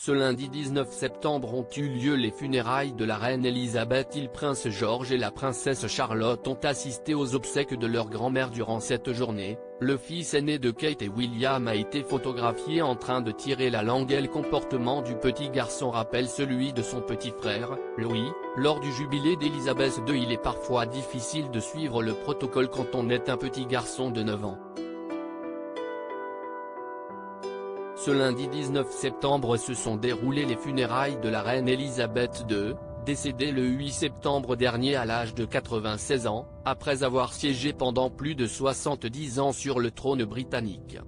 Ce lundi 19 septembre ont eu lieu les funérailles de la reine Elisabeth. Le prince George et la princesse Charlotte ont assisté aux obsèques de leur grand-mère durant cette journée. Le fils aîné de Kate et William a été photographié en train de tirer la langue. Le comportement du petit garçon rappelle celui de son petit frère, Louis, lors du jubilé d'Elisabeth II. Il est parfois difficile de suivre le protocole quand on est un petit garçon de 9 ans. Ce lundi 19 septembre se sont déroulées les funérailles de la reine Elisabeth II, décédée le 8 septembre dernier à l'âge de 96 ans, après avoir siégé pendant plus de 70 ans sur le trône britannique.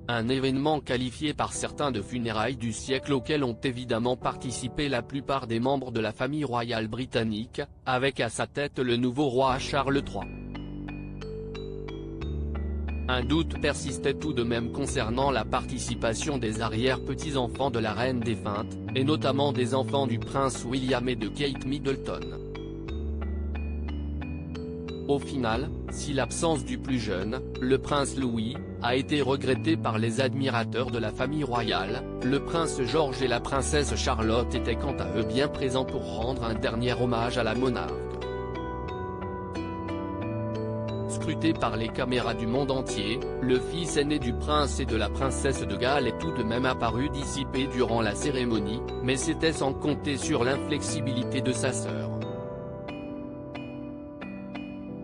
Un événement qualifié par certains de funérailles du siècle auquel ont évidemment participé la plupart des membres de la famille royale britannique, avec à sa tête le nouveau roi Charles III. Un doute persistait tout de même concernant la participation des arrière-petits-enfants de la reine défunte, et notamment des enfants du prince William et de Kate Middleton. Au final, si l'absence du plus jeune, le prince Louis, a été regrettée par les admirateurs de la famille royale, le prince George et la princesse Charlotte étaient quant à eux bien présents pour rendre un dernier hommage à la monarque. Scruté par les caméras du monde entier, le fils aîné du prince et de la princesse de Galles est tout de même apparu dissipé durant la cérémonie, mais c'était sans compter sur l'inflexibilité de sa sœur.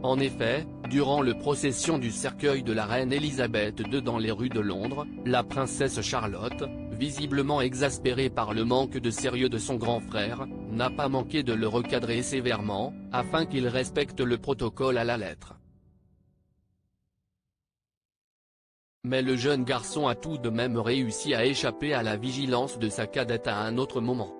En effet, durant le procession du cercueil de la reine Elisabeth II dans les rues de Londres, la princesse Charlotte, visiblement exaspérée par le manque de sérieux de son grand frère, n'a pas manqué de le recadrer sévèrement, afin qu'il respecte le protocole à la lettre. Mais le jeune garçon a tout de même réussi à échapper à la vigilance de sa cadette à un autre moment.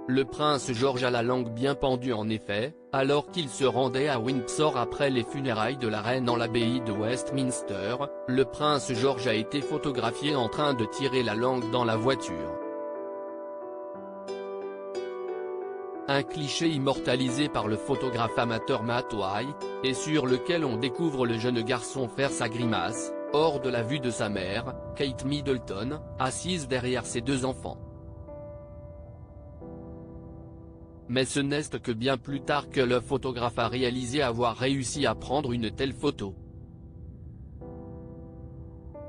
Le prince George a la langue bien pendue en effet, alors qu'il se rendait à Windsor après les funérailles de la reine en l'abbaye de Westminster, le prince George a été photographié en train de tirer la langue dans la voiture. Un cliché immortalisé par le photographe amateur Matt White, et sur lequel on découvre le jeune garçon faire sa grimace, hors de la vue de sa mère, Kate Middleton, assise derrière ses deux enfants. Mais ce n'est que bien plus tard que le photographe a réalisé avoir réussi à prendre une telle photo.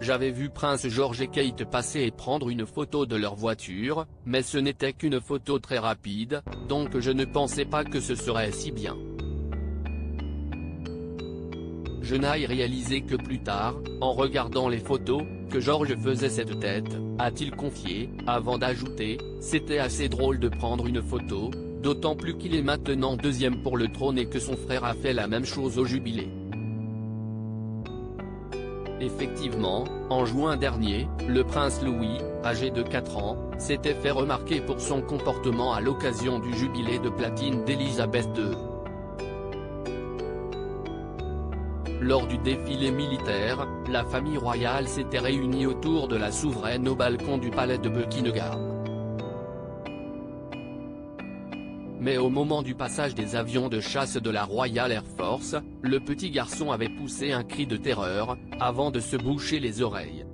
J'avais vu Prince George et Kate passer et prendre une photo de leur voiture, mais ce n'était qu'une photo très rapide, donc je ne pensais pas que ce serait si bien. Je n'ai réalisé que plus tard, en regardant les photos, que George faisait cette tête, a-t-il confié, avant d'ajouter, c'était assez drôle de prendre une photo, d'autant plus qu'il est maintenant deuxième pour le trône et que son frère a fait la même chose au jubilé. Effectivement, en juin dernier, le prince Louis, âgé de 4 ans, s'était fait remarquer pour son comportement à l'occasion du jubilé de platine d'Elisabeth II. Lors du défilé militaire, la famille royale s'était réunie autour de la souveraine au balcon du palais de Buckingham. Mais au moment du passage des avions de chasse de la Royal Air Force, le petit garçon avait poussé un cri de terreur, avant de se boucher les oreilles.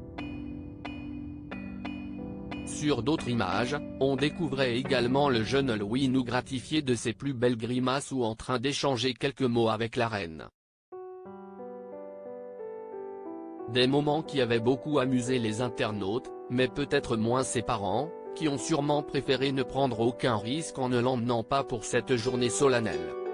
Sur d'autres images, on découvrait également le jeune Louis nous gratifier de ses plus belles grimaces ou en train d'échanger quelques mots avec la reine. Des moments qui avaient beaucoup amusé les internautes, mais peut-être moins ses parents, qui ont sûrement préféré ne prendre aucun risque en ne l'emmenant pas pour cette journée solennelle.